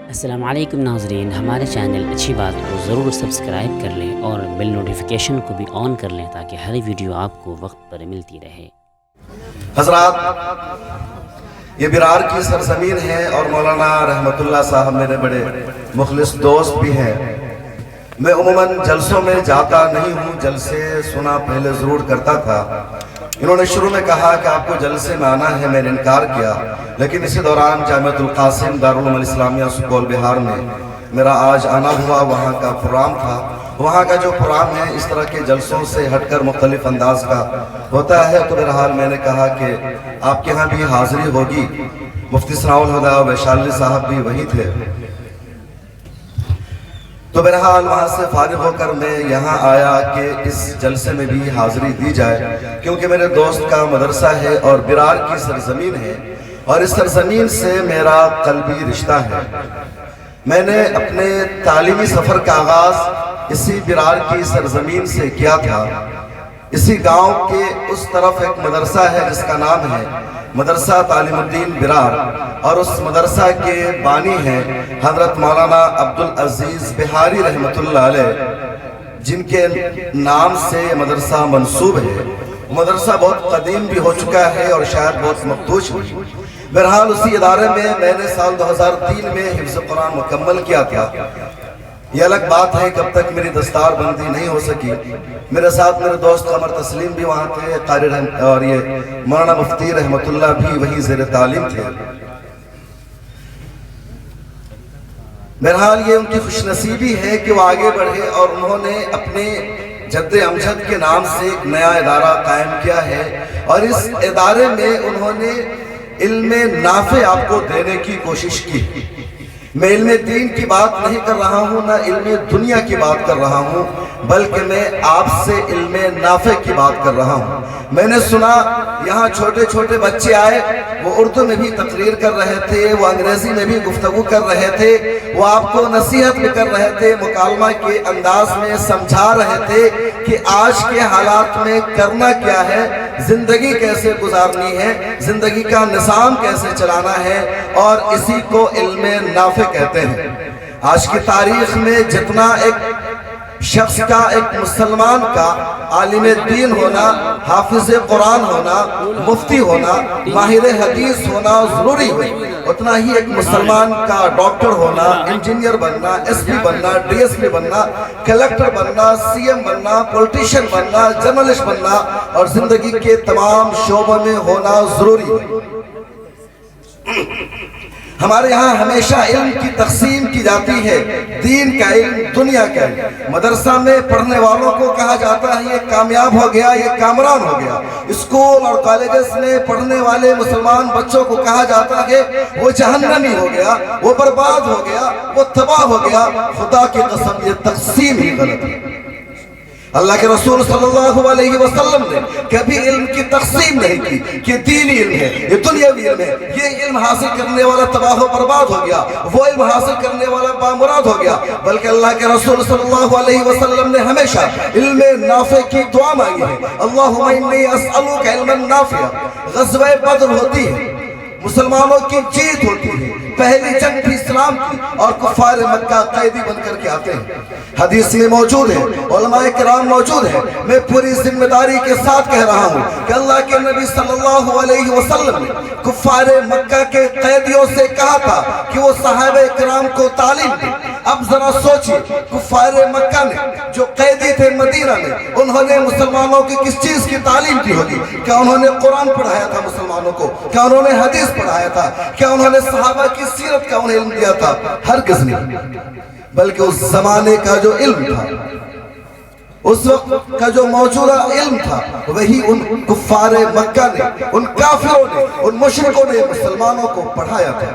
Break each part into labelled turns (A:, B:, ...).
A: السلام علیکم ناظرین، ہمارے چینل اچھی بات کو ضرور سبسکرائب کر لیں اور بیل نوٹیفیکیشن کو بھی آن کر لیں تاکہ ہر ویڈیو آپ کو وقت پر ملتی رہے۔
B: حضرات، یہ برار کی سرزمین ہے اور مولانا رحمت اللہ صاحب میرے بڑے مخلص دوست بھی ہیں۔ میں عموماً جلسوں میں جاتا نہیں ہوں، جلسے سنا پہلے ضرور کرتا تھا۔ انہوں نے شروع میں کہا کہ آپ کو جلسے میں آنا ہے، میں نے انکار کیا، لیکن اسی دوران جامعۃ القاسم دارالعلوم الاسلامیہ سپول بہار میں میرا آج آنا ہوا۔ وہاں کا پروگرام تھا، وہاں کا جو پروگرام ہے اس طرح کے جلسوں سے ہٹ کر مختلف انداز کا ہوتا ہے، تو بہرحال میں نے کہا کہ آپ کے ہاں بھی حاضری ہوگی۔ مفتی ثناء الہدیٰ ویشالی صاحب بھی وہی تھے، تو بہرحال وہاں سے فارغ ہو کر میں یہاں آیا کہ اس جلسے میں بھی حاضری دی جائے، کیونکہ میرے دوست کا مدرسہ ہے اور برار کی سرزمین ہے اور اس سرزمین سے میرا قلبی رشتہ ہے۔ میں نے اپنے تعلیمی سفر کا آغاز اسی برار کی سرزمین سے کیا تھا۔ اسی گاؤں کے اس طرف ایک مدرسہ ہے جس کا نام ہے مدرسہ تعلیم الدین برار، اور اس مدرسہ کے بانی ہیں حضرت مولانا عبدالعزیز بہاری رحمت اللہ علیہ، جن کے نام سے یہ مدرسہ منسوب ہے۔ مدرسہ بہت قدیم بھی ہو چکا ہے اور شاید بہت مقدوش بھی۔ بہرحال اسی ادارے میں نے سال 2003 میں حفظ قرآن مکمل کیا تھا۔ یہ الگ بات ہے کب تک میری دستار بندی نہیں ہو سکی۔ میرے ساتھ میرے دوست قمر تسلیم بھی وہاں تھے، قاری اور یہ مولانا مفتی رحمت اللہ بھی وہی زیر تعلیم تھے۔ بہرحال یہ ان کی خوش نصیبی ہے کہ وہ آگے بڑھے اور انہوں نے اپنے جد امجد کے نام سے ایک نیا ادارہ قائم کیا ہے، اور اس ادارے میں انہوں نے علم نافع آپ کو دینے کی کوشش کی۔ میں علم دین کی بات نہیں کر رہا ہوں، نہ علم دنیا کی بات کر رہا ہوں، بلکہ میں آپ سے علم نافع کی بات کر رہا ہوں۔ میں نے سنا یہاں چھوٹے چھوٹے بچے آئے، وہ اردو میں بھی تقریر کر رہے تھے، وہ انگریزی میں بھی گفتگو کر رہے تھے، وہ آپ کو نصیحت بھی کر رہے تھے، مکالمہ کے انداز میں سمجھا رہے تھے کہ آج کے حالات میں کرنا کیا ہے، زندگی کیسے گزارنی ہے، زندگی کا نظام کیسے چلانا ہے، اور اسی کو علم نافع کہتے ہیں۔ آج کی تاریخ میں جتنا ایک شخص کا، ایک مسلمان کا عالم دین ہونا، حافظ قرآن ہونا، مفتی ہونا، ماہر حدیث ہونا ضروری ہے، اتنا ہی ایک مسلمان کا ڈاکٹر ہونا، انجینئر بننا، ایس پی بننا، ڈی ایس پی بننا، کلیکٹر بننا، سی ایم بننا، پولیٹیشین بننا، جرنلسٹ بننا اور زندگی کے تمام شعبوں میں ہونا ضروری ہے۔ ہمارے یہاں ہمیشہ علم کی تقسیم کی جاتی ہے، دین کا علم، دنیا کا علم۔ مدرسہ میں پڑھنے والوں کو کہا جاتا ہے یہ کامیاب ہو گیا، یہ کامران ہو گیا۔ اسکول اور کالجز میں پڑھنے والے مسلمان بچوں کو کہا جاتا ہے وہ جہنمی ہو گیا، وہ برباد ہو گیا، وہ تباہ ہو گیا۔ خدا کی قسم یہ تقسیم ہی غلط ہے۔ اللہ کے رسول صلی اللہ علیہ وسلم نے کبھی علم کی تقسیم نہیں کی کہ دینی علم ہے، یہ دنیاوی علم ہے، یہ علم حاصل کرنے والا تباہ و برباد ہو گیا، وہ علم حاصل کرنے والا بامراد ہو گیا، بلکہ اللہ کے رسول صلی اللہ علیہ وسلم نے ہمیشہ علم نافع کی دعا مانگی ہے۔ اللہم انی اسألک علما نافعا۔ غزوہ بدر ہوتی ہے، مسلمانوں کی جیت ہوتی ہے، پہلی جنگ بھی اسلام کی، اور کفار مکہ قیدی بن کر کے آتے ہیں۔ حدیث میں موجود ہے، علماء کرام موجود ہے، میں پوری ذمہ داری کے ساتھ کہہ رہا ہوں کہ اللہ کے نبی صلی اللہ علیہ وسلم نے کفار مکہ کے قیدیوں سے کہا تھا کہ وہ صحابہ کرام کو تعلیم دیں۔ اب ذرا سوچئے، کفار مکہ نے جو قیدی تھے مدینہ میں، انہوں نے مسلمانوں کی کس چیز کی تعلیم دی ہوگی؟ کیا انہوں نے قرآن پڑھایا تھا مسلمانوں کو؟ کیا انہوں نے حدیث پڑھایا تھا؟ کیا انہوں نے صحابہ کی سیرت کا انہیں علم دیا تھا؟ ہرگز نہیں، بلکہ اس زمانے کا جو علم تھا، اس وقت کا جو موجودہ علم تھا، وہی ان کفار مکہ نے، ان کافروں نے، ان مشرکوں نے مسلمانوں کو پڑھایا تھا۔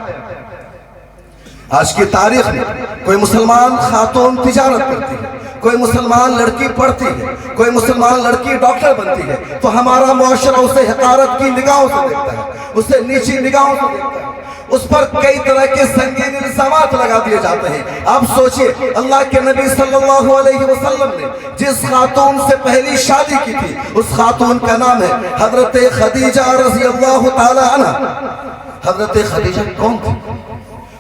B: آج کی تاریخ میں کوئی مسلمان خاتون تجارت کرتی ہے، کوئی مسلمان لڑکی پڑھتی ہے، کوئی مسلمان لڑکی ڈاکٹر بنتی ہے، تو ہمارا معاشرہ اسے حقارت کی نگاہوں سے دیکھتا ہے، اسے نیچی نگاہوں سے دیکھتا ہے، اس پر کئی طرح کے سنگین الزامات لگا دیے جاتے ہیں۔ آپ سوچئے، اللہ کے نبی صلی اللہ علیہ وسلم نے جس خاتون سے پہلی شادی کی تھی، اس خاتون کا نام ہے حضرت خدیجہ رضی اللہ تعالی عنہ۔ حضرت خدیجہ کون تھی؟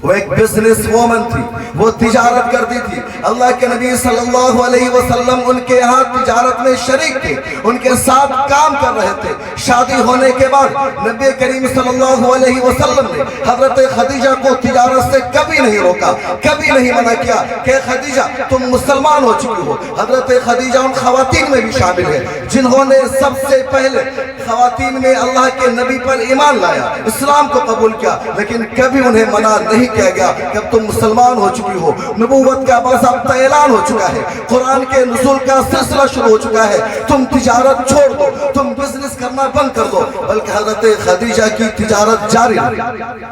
B: وہ ایک بزنس وومن تھی, وہ تجارت کرتی تھی. اللہ کے نبی صلی اللہ علیہ وسلم ان کے یہاں تجارت میں شریک تھے, ان کے ساتھ کام کر رہے تھے. شادی ہونے کے بعد نبی کریم صلی اللہ علیہ وسلم نے حضرت خدیجہ کو تجارت سے کبھی نہیں روکا, کبھی نہیں منع کیا کہ خدیجہ تم مسلمان ہو چکی ہو. حضرت خدیجہ ان خواتین میں بھی شامل ہے جنہوں نے سب سے پہلے خواتین میں اللہ کے نبی پر ایمان لایا, اسلام کو قبول کیا, لیکن کبھی انہیں منع نہیں کیا گیا کہ اب تم مسلمان ہو چکی ہو, نبوت کا باضابطہ اعلان ہو چکا ہے, قرآن کے نزول کا سلسلہ شروع ہو چکا ہے, تم تجارت چھوڑ دو, تم بزنس کرنا بند کر دو. بلکہ حضرت خدیجہ کی تجارت جاری رہی.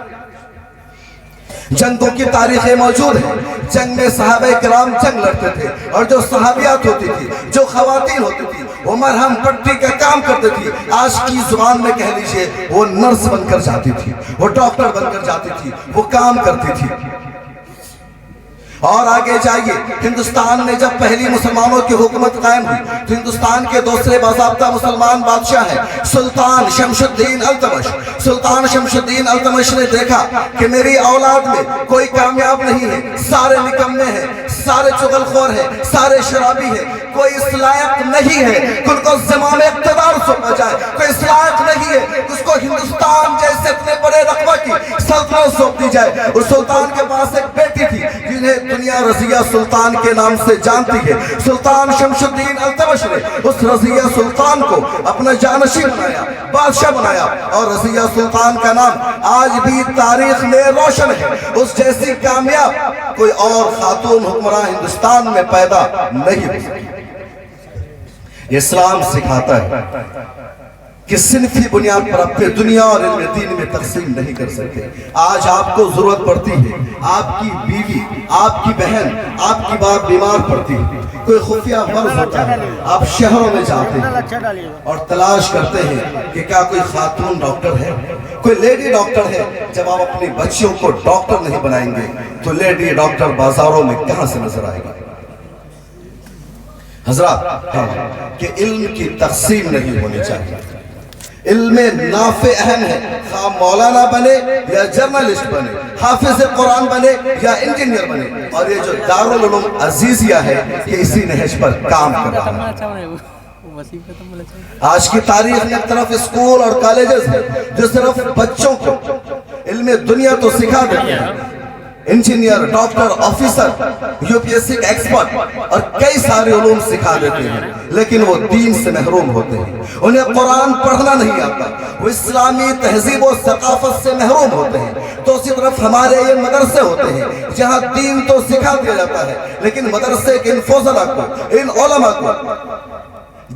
B: جنگوں کی تاریخیں موجود ہیں, جنگ میں صحابہ کرام جنگ لڑتے تھے, اور جو صحابیات ہوتی تھی, جو خواتین ہوتی تھی, وہ مرہم پٹی کا کام کرتے تھی. آج کی زبان میں کہہ لیجئے وہ نرس بن کر جاتی تھی, وہ ڈاکٹر بن کر جاتی تھی, وہ کام کرتی تھی. اور آگے جائیے, ہندوستان میں جب پہلی مسلمانوں کی حکومت قائم ہوئی تو ہندوستان کے دوسرے باضابطہ مسلمان بادشاہ ہیں سلطان شمس الدین التمش. سلطان شمس الدین التمش نے دیکھا کہ میری اولاد میں کوئی کامیاب نہیں ہے, سارے نکمے ہیں, سارے چغل خور ہیں, سارے شرابی ہیں, کوئی اس لائق نہیں ہے کہ ان کو زمام اقتدار سونپا جائے, کوئی اس لائق نہیں ہے کہ اس کو ہندوستان جیسے اتنے بڑے رقبہ کی سلطنت سونپ دی جائے. اور سلطان کے پاس ایک بیٹی تھی جنہیں دنیا رضیہ سلطان کے نام سے جانتی ہے. سلطان شمس الدین التمش نے اس رضیہ سلطان کو اپنا جانشین بنایا, بادشاہ بنایا, اور رضیہ سلطان کا نام آج بھی تاریخ میں روشن ہے. اس جیسی کامیاب کوئی اور خاتون حکمراں ہندوستان میں پیدا نہیں ہوئی. یہ اسلام سکھاتا ہے کہ صنفی بنیاد پر اپنے دنیا اور علم دین میں تقسیم نہیں کر سکتے. آج آپ کو ضرورت پڑتی ہے, آپ کی بیوی, آپ کی بہن, آپ کی باپ بیمار پڑتی ہے, کوئی خفیہ مرض ہوتا ہے, آپ شہروں میں جاتے ہیں اور تلاش کرتے ہیں کہ کیا کوئی خاتون ڈاکٹر ہے, کوئی لیڈی ڈاکٹر ہے. جب آپ اپنی بچیوں کو ڈاکٹر نہیں بنائیں گے تو لیڈی ڈاکٹر بازاروں میں کہاں سے نظر آئے گا؟ حضرات, کہ علم کی تقسیم نہیں ہونی چاہیے. علم نافع اہم ہے, خواہ مولانا بنے یا جرنلسٹ بنے, حافظ قرآن بنے یا انجینئر بنے. اور یہ جو دارالعلوم عزیزیہ ہے یہ اسی نہج پر کام کر رہا ہے. آج کی تاریخ میں ایک طرف اسکول اور کالجز ہیں جو صرف بچوں کو علم دنیا تو سکھا دیتے ہیں, engineer, doctor, officer, U P S C کا ایکسپرٹ اور کئی سارے علوم سکھا دیتے ہیں, لیکن وہ دین سے محروم ہوتے ہیں. انہیں قرآن پڑھنا نہیں آتا, وہ اسلامی تہذیب و ثقافت سے محروم ہوتے ہیں. تو اسی طرف ہمارے یہ مدرسے ہوتے ہیں جہاں دین تو سکھا دیا جاتا ہے, لیکن مدرسے کے ان فضلاء کو, ان علماء کو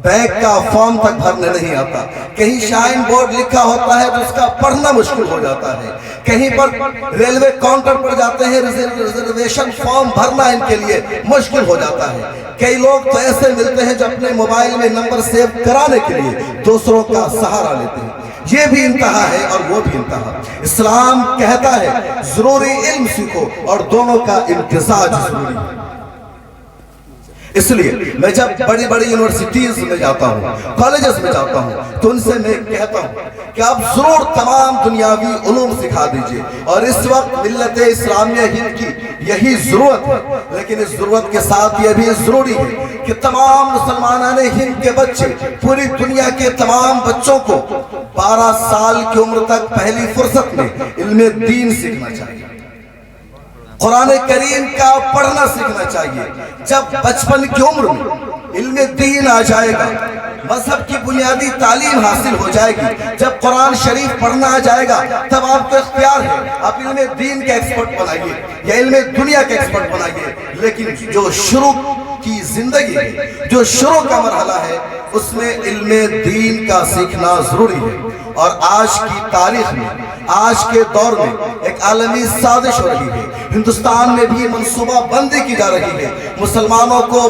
B: بیگ کا فارم تک بھرنے نہیں آتا. کہیں شائن بورڈ لکھا ہوتا ہے تو اس کا پڑھنا مشکل ہو جاتا ہے, کہیں پر ریلوے کاؤنٹر پر جاتے ہیں ریزرویشن فارم بھرنا ان کے لیے مشکل ہو جاتا ہے. کئی لوگ تو ایسے ملتے ہیں جو اپنے موبائل میں نمبر سیو کرانے کے لیے دوسروں کا سہارا لیتے ہیں. یہ بھی انتہا ہے اور وہ بھی انتہا. اسلام کہتا ہے ضروری علم سیکھو اور دونوں کا امتزاج ضروری ہے. اس لیے میں جب بڑی بڑی یونیورسٹیز میں جاتا ہوں, کالجز میں جاتا ہوں, تو ان سے میں کہتا ہوں کہ آپ ضرور تمام دنیاوی علوم سکھا دیجئے. اور اس وقت ملت اسلامیہ ہند کی یہی ضرورت ہے, لیکن اس ضرورت کے ساتھ یہ بھی ضروری ہے کہ تمام مسلمانان ہند کے بچے, پوری دنیا کے تمام بچوں کو 12 سال کی عمر تک پہلی فرصت میں علم دین سیکھنا چاہیے, قرآن کریم کا پڑھنا سیکھنا چاہیے. جب بچپن کی عمر میں علم دین آ جائے گا, مذہب کی بنیادی تعلیم حاصل ہو جائے گی, جب قرآن شریف پڑھنا آ جائے گا, تب آپ کو اختیار ہے آپ علم دین کے ایکسپرٹ بنائیے یا علم دنیا کے ایکسپرٹ بنائیے. لیکن جو شروع کی زندگی ہے, جو شروع کا مرحلہ ہے, اس میں علم دین کا سیکھنا ضروری ہے. اور آج کی تاریخ میں, آج کے دور میں ایک عالمی سازش ہو رہی ہے, ہندوستان میں بھی منصوبہ بندی کی جا رہی ہے مسلمانوں کو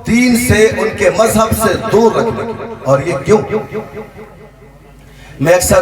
B: دین سے, ان کے مذہب سے دور رکھنے کی. اور یہ کیوں؟ میں اکثر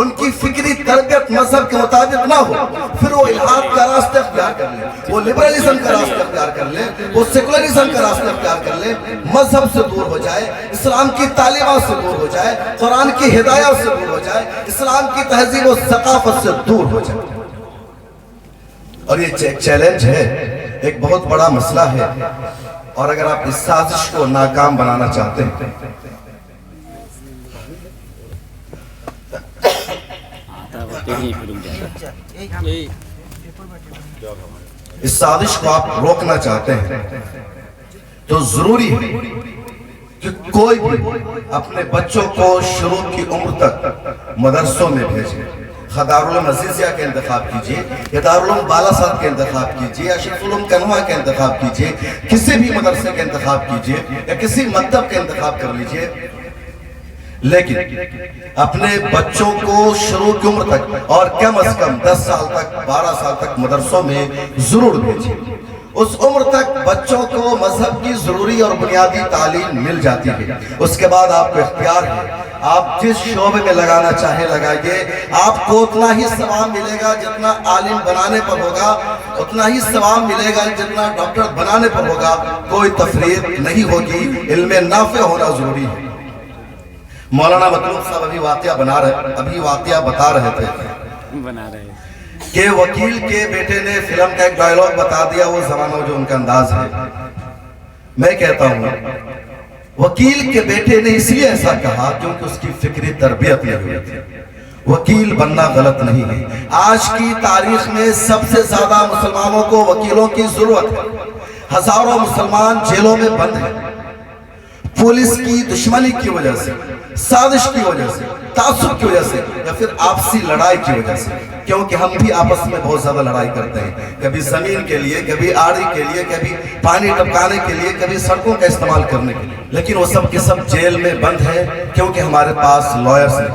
B: ان کی فکری تربیت مذہب کے مطابق نہ ہو، پھر وہ الحاد کا راستہ اختیار کر لے، وہ لبرلزم کا راستہ اختیار کر لے، وہ سیکولرزم کا راستہ اختیار کر لے، مذہب سے دور ہو جائے، اسلام کی تعلیمات سے دور ہو جائے، قرآن کی ہدایات سے دور ہو جائے، اسلام کی تہذیب و ثقافت سے دور ہو جائے۔ اور یہ ایک چیلنج ہے، ایک بہت بڑا مسئلہ ہے، اور اگر آپ اس سازش کو ناکام بنانا چاہتے ہیں، اس سازش کو آپ روکنا چاہتے ہیں، تو ضروری ہے کہ کوئی بھی اپنے بچوں کو شروع کی عمر تک مدرسوں میں بھیجے۔ دارالعلوم عزیزیہ کا انتخاب کیجئے، یا دارالعلوم بالاساد کا انتخاب کیجئے، یا شیخ العلوم کنوا کا انتخاب کیجئے، کسی بھی مدرسے کا انتخاب کیجئے، یا کسی مکتب کا انتخاب کر لیجئے، لیکن اپنے بچوں کو شروع کی عمر تک اور کم از کم 10 سال تک 12 سال تک مدرسوں میں ضرور بھیجئے۔ اس عمر تک بچوں کو مذہب کی ضروری اور بنیادی تعلیم مل جاتی ہے۔ اس کے بعد آپ کو اختیار ہے، آپ جس شعبے میں لگانا چاہے لگائیے، آپ کو اتنا ہی ثواب ملے گا جتنا عالم بنانے پر ہوگا، اتنا ہی ثواب ملے گا جتنا ڈاکٹر بنانے پر ہوگا۔ کوئی تفریق نہیں ہوگی، علم نافع ہونا ضروری ہے۔ مولانا مطلوب صاحب ابھی واقعہ بتا رہے تھے کہ وکیل کے بیٹے نے فلم کا ایک ڈائیلاگ بتا دیا، وہ زمانہ جو ان کا انداز ہے۔ میں کہتا ہوں وکیل کے بیٹے نے اس لیے ایسا کہا کیونکہ اس کی فکری تربیت نہیں ہوئی تھی۔ وکیل بننا غلط نہیں ہے۔ آج کی تاریخ میں سب سے زیادہ مسلمانوں کو وکیلوں کی ضرورت ہے۔ ہزاروں مسلمان جیلوں میں بند ہیں، پولیس کی دشمنی کی وجہ سے، سازش کی وجہ سے، تعصب کی وجہ سے، یا پھر آپسی لڑائی کی وجہ سے، کیونکہ ہم بھی آپس میں بہت زیادہ لڑائی کرتے ہیں، کبھی زمین کے لیے، کبھی آڑی کے لیے، کبھی پانی ٹپکانے کے لیے، کبھی سڑکوں کا استعمال کرنے کے لیے، لیکن وہ سب کے سب جیل میں بند ہیں کیونکہ ہمارے پاس لائرز نہیں،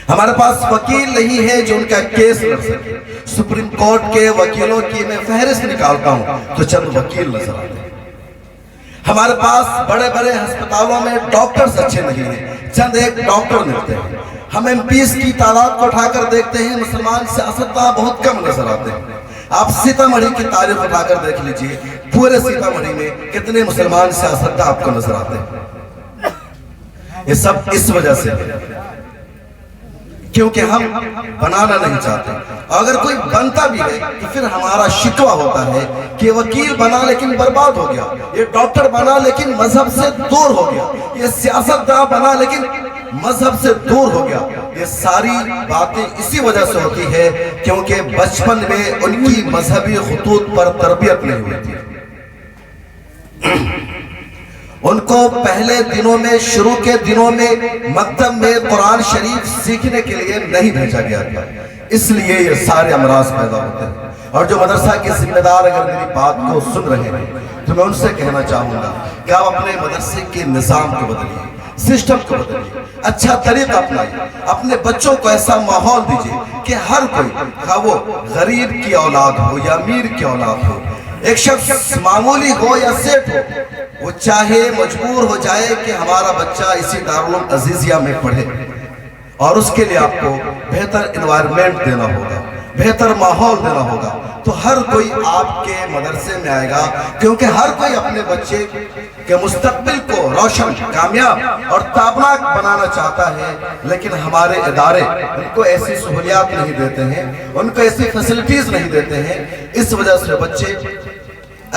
B: ہمارے پاس وکیل نہیں ہے جو ان کا کیس لڑ سکے۔ سپریم کورٹ کے وکیلوں کی میں فہرست نکالتا ہوں تو چند وکیل نظر آتے ہیں۔ ہمارے پاس بڑے بڑے ہسپتالوں میں ڈاکٹرز اچھے نہیں ہیں، چند ایک ڈاکٹر ملتے ہیں۔ ہم ایم پیز کی تعداد کو اٹھا کر دیکھتے ہیں، مسلمان سیاستداں بہت کم نظر آتے ہیں۔ آپ سیتامڑھی کی تاریخ اٹھا کر دیکھ لیجئے، پورے سیتامڑھی میں کتنے مسلمان سیاستداں آپ کو نظر آتے ہیں۔ یہ سب اس وجہ سے کیونکہ ہم بنانا نہیں چاہتے، اگر کوئی بنتا بھی ہے تو پھر ہمارا شکوہ ہوتا ہے کہ وکیل بنا لیکن برباد ہو گیا، یہ ڈاکٹر بنا لیکن مذہب سے دور ہو گیا، یہ سیاستداں بنا لیکن مذہب سے دور ہو گیا۔ یہ ساری باتیں اسی وجہ سے ہوتی ہے کیونکہ بچپن میں ان کی مذہبی خطوط پر تربیت نہیں ہوئی تھی۔ ان کو پہلے دنوں میں، شروع کے دنوں میں مکتب میں قرآن شریف سیکھنے کے لیے نہیں بھیجا گیا تھا، اس لیے یہ سارے امراض پیدا ہوتے ہیں۔ اور جو مدرسہ کے ذمہ دار اگر میری بات کو سن رہے ہیں تو میں ان سے کہنا چاہوں گا کہ آپ اپنے مدرسے کے نظام کو بدلیے، سسٹم کو بدلیے، اچھا طریقہ اپنائیے، اپنے بچوں کو ایسا ماحول دیجیے کہ ہر کوئی، خواہ وہ غریب کی اولاد ہو یا امیر کی اولاد ہو، ایک شخص معمولی ہو یا سیٹ ہو، وہ چاہے مجبور ہو جائے کہ ہمارا بچہ اسی دارالعلوم عزیزیہ میں پڑھے، اور اس کے لیے آپ کو بہتر انوائرمنٹ دینا ہوگا، بہتر ماحول دینا ہوگا، تو ہر کوئی آپ کے مدرسے میں آئے گا، کیونکہ ہر کوئی اپنے بچے کے مستقبل کو روشن، کامیاب اور تابناک بنانا چاہتا ہے، لیکن ہمارے ادارے ان کو ایسی سہولیات نہیں دیتے ہیں، ان کو ایسی فیسلٹیز نہیں دیتے ہیں، اس وجہ سے بچے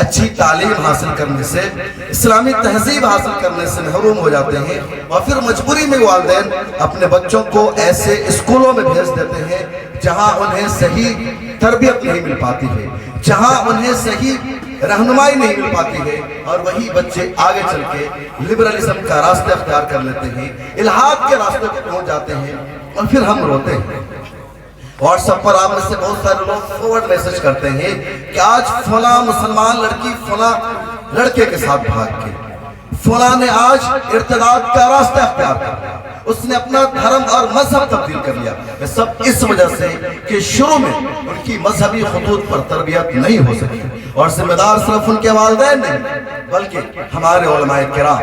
B: اچھی تعلیم حاصل کرنے سے، اسلامی تہذیب حاصل کرنے سے محروم ہو جاتے ہیں، اور پھر مجبوری میں والدین اپنے بچوں کو ایسے اسکولوں میں بھیج دیتے ہیں جہاں انہیں صحیح تربیت نہیں مل پاتی ہے، جہاں انہیں صحیح رہنمائی نہیں مل پاتی ہے، اور وہی بچے آگے چل کے لبرلزم کا راستہ اختیار کر لیتے ہیں، الحاد کے راستے پر پہنچ جاتے ہیں، اور پھر ہم روتے ہیں۔ واٹس ایپ پر آپ میں سے بہت سارے لوگ فارورڈ میسج کرتے ہیں کہ آج فلاں مسلمان لڑکی فلاں لڑکے کے ساتھ بھاگ کے، فلاں نے آج ارتداد کا راستہ اختیار کیا، اس نے اپنا دھرم اور مذہب تبدیل کر لیا۔ یہ سب اس وجہ سے کہ شروع میں ان کی مذہبی خطوط پر تربیت نہیں ہو سکی، اور ذمہ دار صرف ان کے والدین نہیں بلکہ ہمارے علماء کرام،